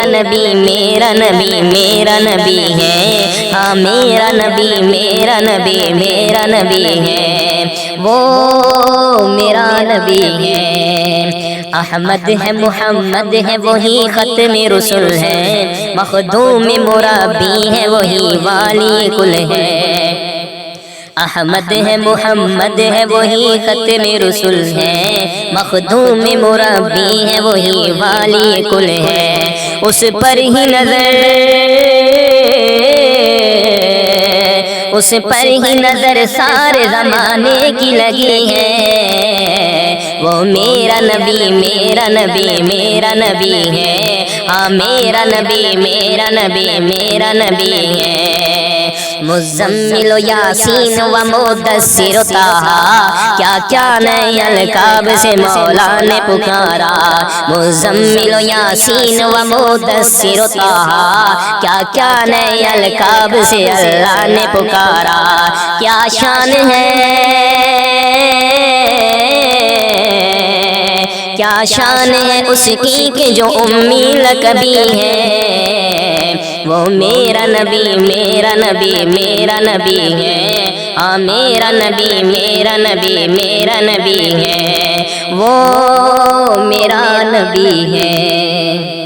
میرا نبی میرا نبی میرا نبی ہے، ہاں میرا نبی میرا نبی میرا نبی ہے، وہ میرا نبی ہے۔ احمد ہے محمد ہے وہی ختم رسل ہے، مخدوم مربی ہے وہی والی کل ہے۔ احمد ہے محمد ہے وہی ختم رسل ہے، مخدوم مربی ہے وہی والی کل ہے۔ اس پر ہی نظر سارے زمانے کی لگی ہے، وہ میرا نبی میرا نبی میرا نبی ہے، ہاں میرا نبی میرا نبی میرا نبی ہے۔ مزمل و یاسین و مدثر و طٰہٰ، کیا کیا نئے القاب سے مولا نے پکارا۔ مزمل و یاسین و مدثر و طٰہٰ، کیا کیا نئے القاب سے اللہ نے پکارا۔ کیا شان ہے کیا شان ہے اس کی کہ جو امی لقبی ہے، وہ میرا نبی میرا نبی میرا نبی ہے، ہاں میرا نبی میرا نبی میرا نبی ہے، وہ میرا نبی ہے۔